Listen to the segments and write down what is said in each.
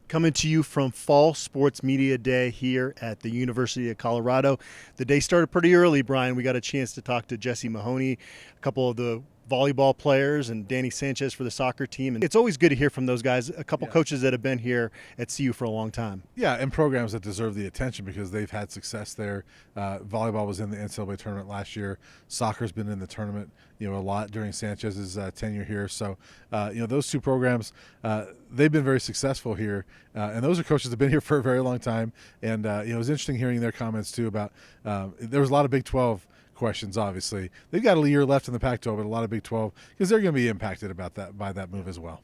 Coming to you from Fall Sports Media Day here at the University of Colorado. The day started pretty early, Brian. We got a chance to talk to Jesse Mahoney, a couple of the volleyball players, and Danny Sanchez for the soccer team. And it's always good to hear from those guys, a couple coaches that have been here at CU for a long time. Yeah, and programs that deserve the attention because they've had success there. Volleyball was in the NCAA tournament last year. Soccer's been in the tournament, a lot during Sanchez's tenure here. So, those two programs, they've been very successful here. And those are coaches that have been here for a very long time. And, it was interesting hearing their comments, too, about there was a lot of Big 12 questions, obviously. They've got a year left in the Pac-12, but a lot of Big 12 because they're going to be impacted by that move as well.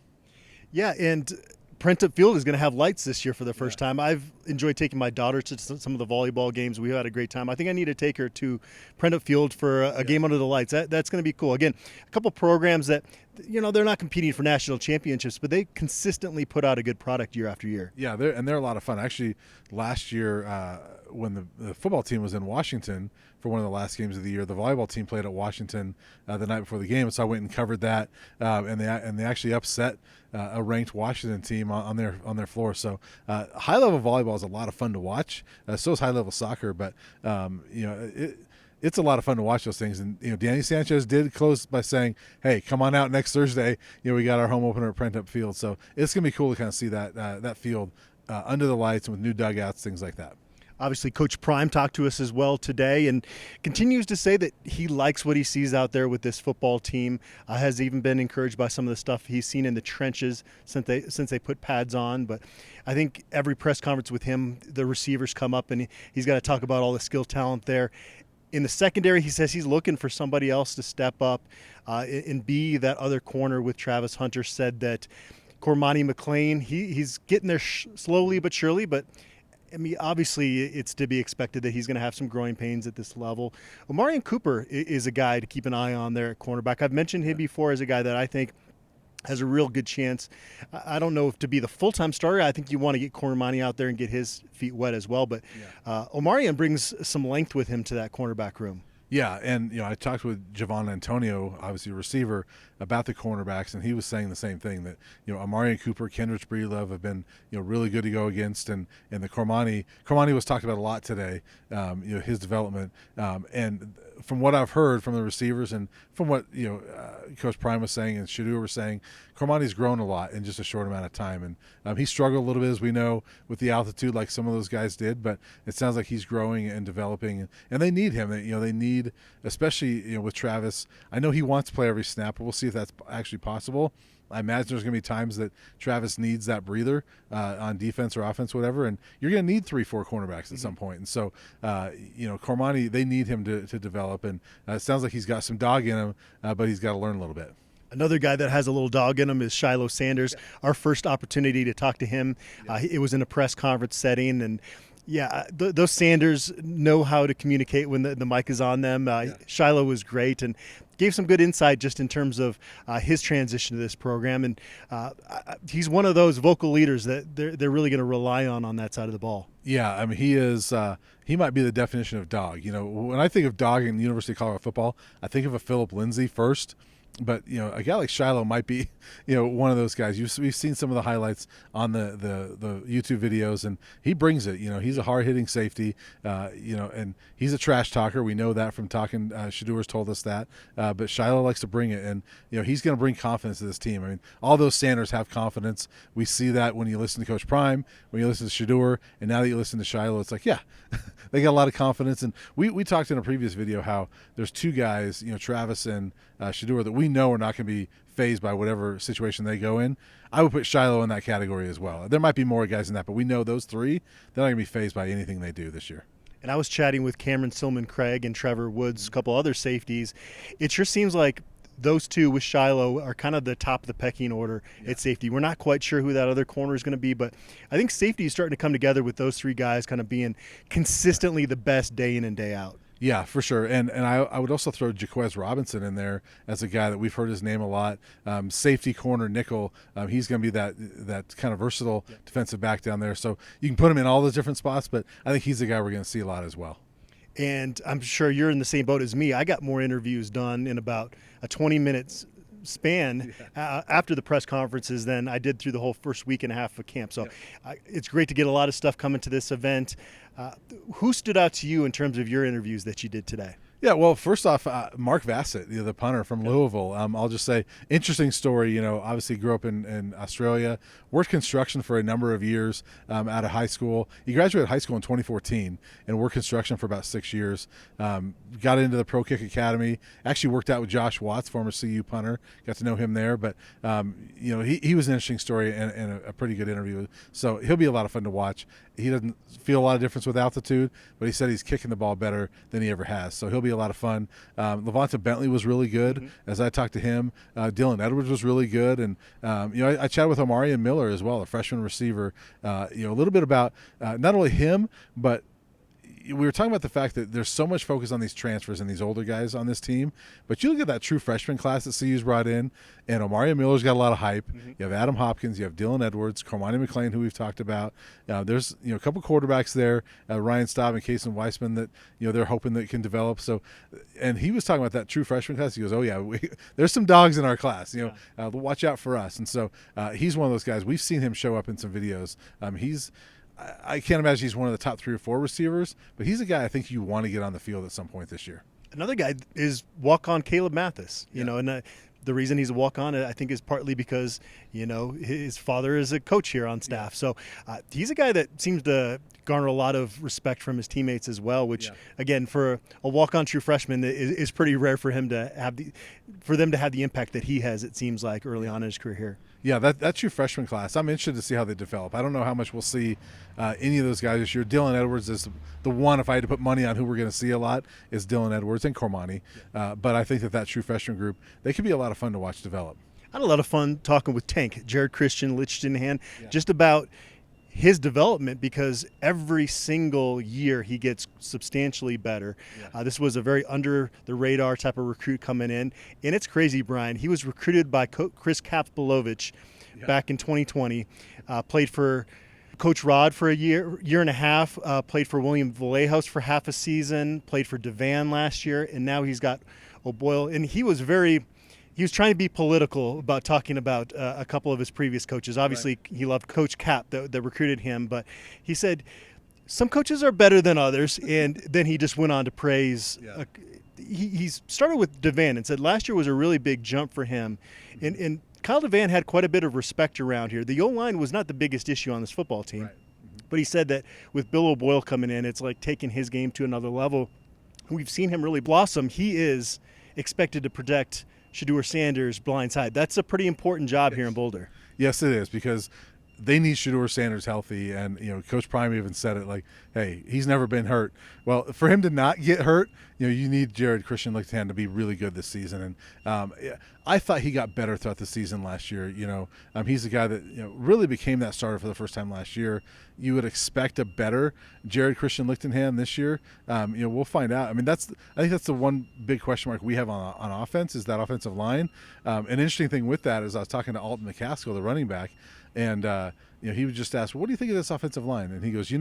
Yeah, and Prentop Field is going to have lights this year for the first time. I've enjoyed taking my daughter to some of the volleyball games. We had a great time. I think I need to take her to Prentop Field for a game under the lights. That's going to be cool. Again, a couple programs that, they're not competing for national championships, but they consistently put out a good product year after year. Yeah, they're a lot of fun. Actually, last year when the football team was in Washington for one of the last games of the year, the volleyball team played at Washington the night before the game, so I went and covered that, and they actually upset a ranked Washington team on their floor. So high level volleyball is a lot of fun to watch. So is high level soccer, but it's a lot of fun to watch those things. And Danny Sanchez did close by saying, "Hey, come on out next Thursday. We got our home opener at Prentop Field." So it's gonna be cool to kind of see that field under the lights and with new dugouts, things like that. Obviously, Coach Prime talked to us as well today and continues to say that he likes what he sees out there with this football team. Has even been encouraged by some of the stuff he's seen in the trenches since they put pads on. But I think every press conference with him, the receivers come up and he's got to talk about all the skill talent there. In the secondary, he says he's looking for somebody else to step up and be that other corner with Travis Hunter. Said that Cormani McLean, he's getting there slowly but surely, but I mean, obviously, it's to be expected that he's going to have some growing pains at this level. Omarion Cooper is a guy to keep an eye on there at cornerback. I've mentioned him before as a guy that I think has a real good chance. I don't know if to be the full-time starter. I think you want to get Cormani out there and get his feet wet as well. But Omarion brings some length with him to that cornerback room. Yeah, and I talked with Javon Antonio, obviously a receiver, about the cornerbacks, and he was saying the same thing, that Omarion Cooper, Kendrich Breedlove have been really good to go against, and the Cormani was talked about a lot today, his development, and from what I've heard from the receivers and from what Coach Prime was saying and Shadua was saying, Cormani's grown a lot in just a short amount of time, and he struggled a little bit, as we know, with the altitude like some of those guys did, but it sounds like he's growing and developing, and they need him. They need, especially with Travis. I know he wants to play every snap, but we'll see if that's actually possible. I imagine there's going to be times that Travis needs that breather on defense or offense, whatever, and you're going to need 3-4 cornerbacks at some point. And so, Cormani, they need him to develop, and it sounds like he's got some dog in him, but he's got to learn a little bit. Another guy that has a little dog in him is Shiloh Sanders. Our first opportunity to talk to him, it was in a press conference setting, and those Sanders know how to communicate when the mic is on them. Shiloh was great and gave some good insight just in terms of his transition to this program. And he's one of those vocal leaders that they're really going to rely on that side of the ball. Yeah, I mean, he is. He might be the definition of dog. When I think of dog in University of Colorado football, I think of a Philip Lindsay first. But a guy like Shiloh might be, one of those guys. We've seen some of the highlights on the YouTube videos, and he brings it. He's a hard-hitting safety, and he's a trash talker. We know that from talking. Shadua's told us that. But Shiloh likes to bring it, and he's going to bring confidence to this team. I mean, all those Sanders have confidence. We see that when you listen to Coach Prime, when you listen to Shadua, and now that you listen to Shiloh, it's like, they got a lot of confidence. And we talked in a previous video how there's two guys, Travis and Shadua, that we know are not going to be phased by whatever situation they go in. I would put Shiloh in that category as well. There might be more guys in that, but we know those three, they're not going to be phased by anything they do this year. And I was chatting with Cameron Silman-Craig and Trevor Woods, a couple other safeties. It sure seems like those two with Shiloh are kind of the top of the pecking order at safety. We're not quite sure who that other corner is going to be, but I think safety is starting to come together with those three guys kind of being consistently the best day in and day out. Yeah, for sure. And I would also throw Jaquez Robinson in there as a guy that we've heard his name a lot. Safety, corner, nickel. He's going to be that kind of versatile defensive back down there. So you can put him in all those different spots, but I think he's the guy we're going to see a lot as well. And I'm sure you're in the same boat as me. I got more interviews done in about a 20 minutes span after the press conferences than I did through the whole first week and a half of camp. So it's great to get a lot of stuff coming to this event. Who stood out to you in terms of your interviews that you did today? Yeah, well, first off, Mark Vassett, the punter from Louisville. I'll just say, interesting story. Obviously grew up in Australia, worked construction for a number of years out of high school. He graduated high school in 2014 and worked construction for about 6 years. Got into the Pro Kick Academy. Actually worked out with Josh Watts, former CU punter. Got to know him there. But, he was an interesting story and a pretty good interview. So he'll be a lot of fun to watch. He doesn't feel a lot of difference with altitude, but he said he's kicking the ball better than he ever has. So he'll be a lot of fun. Levanta Bentley was really good as I talked to him. Dylan Edwards was really good. And, I chatted with Omarion Miller as well, a freshman receiver, a little bit about not only him, but we were talking about the fact that there's so much focus on these transfers and these older guys on this team, but you look at that true freshman class that CU's brought in, and Omarion Miller's got a lot of hype. You have Adam Hopkins, you have Dylan Edwards, Cormani McLean, who we've talked about. There's a couple quarterbacks there, Ryan Staub and Kason Weissman that they're hoping that can develop. So, and he was talking about that true freshman class. He goes, "Oh yeah, there's some dogs in our class. Watch out for us." And so he's one of those guys. We've seen him show up in some videos. I can't imagine he's one of the top 3 or 4 receivers, but he's a guy I think you want to get on the field at some point this year. Another guy is walk-on Caleb Mathis, and the reason he's a walk-on, I think, is partly because, his father is a coach here on staff. So he's a guy that seems to garner a lot of respect from his teammates as well, which, again, for a walk-on true freshman is pretty rare for him to have for them to have the impact that he has, it seems like, early on in his career here. Yeah, that's your freshman class. I'm interested to see how they develop. I don't know how much we'll see any of those guys this year. Dylan Edwards is the one, if I had to put money on who we're going to see a lot, is Dylan Edwards and Cormani. But I think that true freshman group, they could be a lot of fun to watch develop. I had a lot of fun talking with Tank, Jared Christian-Lichtenhan, just about his development, because every single year he gets substantially better. This was a very under the radar type of recruit coming in, and it's crazy, Brian. He was recruited by Chris Kaplovich back in 2020, played for Coach Rod for a year and a half, played for William Vallejos for half a season, played for Devan last year, and now he's got O'Boyle. And he was trying to be political about talking about a couple of his previous coaches. Obviously, he loved Coach Cap that recruited him, but he said some coaches are better than others, and then he just went on to praise. He started with Devan and said last year was a really big jump for him, and Kyle Devan had quite a bit of respect around here. The O-line was not the biggest issue on this football team, but he said that with Bill O'Boyle coming in, it's like taking his game to another level. We've seen him really blossom. He is expected to protect Shedeur Sanders' blind side. That's a pretty important job here in Boulder. Yes, it is, because they need Shedeur Sanders healthy, and Coach Prime even said it, like, hey, he's never been hurt. Well, for him to not get hurt, you need Jared Christian-Lichtenhan to be really good this season. And I thought he got better throughout the season last year. He's a guy that really became that starter for the first time last year. You would expect a better Jared Christian-Lichtenhan this year. We'll find out. I think that's the one big question mark we have on offense, is that offensive line. An interesting thing with that is I was talking to Alton McCaskill, the running back, and he would just ask, what do you think of this offensive line? And he goes,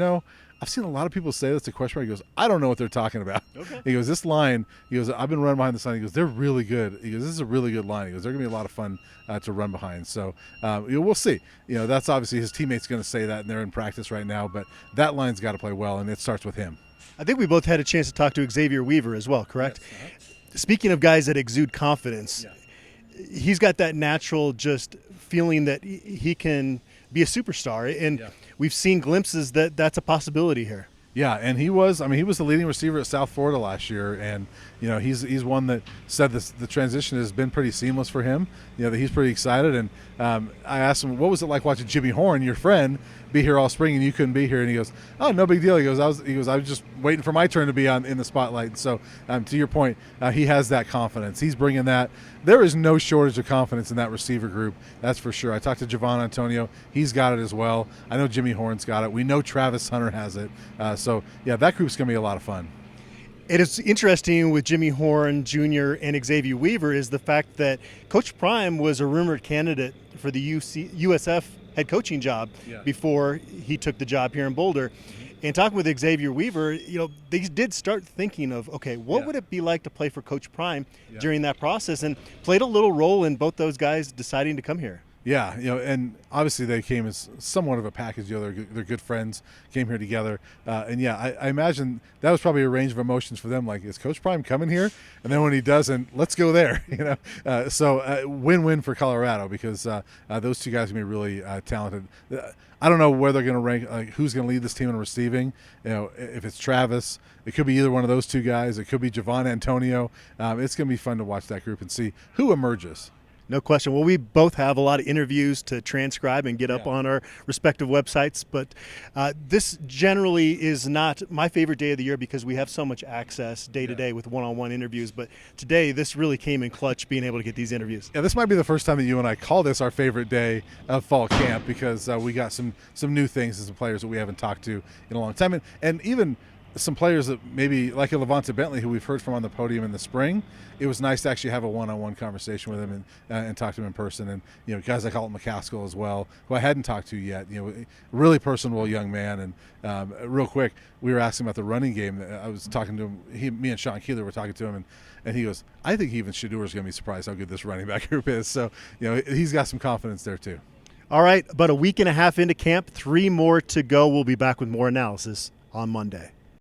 I've seen a lot of people say that's a question mark. He goes, I don't know what they're talking about. He goes, this line, I've been running behind this line. He goes, they're really good. He goes, this is a really good line. He goes, they're going to be a lot of fun to run behind. So we'll see. That's obviously his teammates going to say that, and they're in practice right now. But that line's got to play well, and it starts with him. I think we both had a chance to talk to Xavier Weaver as well, correct? Yes. Speaking of guys that exude confidence, he's got that natural just feeling that he can be a superstar, and we've seen glimpses that that's a possibility here. Yeah, and he was the leading receiver at South Florida last year, and he's one that said the transition has been pretty seamless for him. That he's pretty excited, and I asked him, what was it like watching Jimmy Horn, your friend, be here all spring and you couldn't be here? And he goes, oh, no big deal. He goes, I was just waiting for my turn to be in the spotlight. And so to your point, he has that confidence. He's bringing that. There is no shortage of confidence in that receiver group, that's for sure. I talked to Javon Antonio. He's got it as well. I know Jimmy Horn's got it. We know Travis Hunter has it. That group's going to be a lot of fun. It is interesting with Jimmy Horn Jr. and Xavier Weaver is the fact that Coach Prime was a rumored candidate for the USF head coaching job before he took the job here in Boulder. And talking with Xavier Weaver, they did start thinking of, okay, what Yeah. would it be like to play for Coach Prime Yeah. during that process, and played a little role in both those guys deciding to come here. Yeah, and obviously they came as somewhat of a package. They're good friends, came here together, and yeah, I imagine that was probably a range of emotions for them. Like, is Coach Prime coming here? And then when he doesn't, let's go there. So win-win for Colorado, because those two guys are gonna be really talented. I don't know where they're going to rank, like who's going to lead this team in receiving. If it's Travis, it could be either one of those two guys. It could be Javon Antonio. It's going to be fun to watch that group and see who emerges. No question. Well, we both have a lot of interviews to transcribe and get up on our respective websites, but this generally is not my favorite day of the year because we have so much access day to day with one-on-one interviews. But today, this really came in clutch, being able to get these interviews. Yeah, this might be the first time that you and I call this our favorite day of fall camp, because we got some new things and some players that we haven't talked to in a long time, and even some players that maybe like a Levante Bentley, who we've heard from on the podium in the spring. It was nice to actually have a one-on-one conversation with him and talk to him in person. And guys like Alton McCaskill as well, who I hadn't talked to yet. Really personable young man. And real quick, we were asking about the running game. I was talking to him. Me and Sean Keeler were talking to him, and he goes, "I think even Shadeur is going to be surprised how good this running back group is." So he's got some confidence there too. All right, about a week and a half into camp, 3 more to go. We'll be back with more analysis on Monday.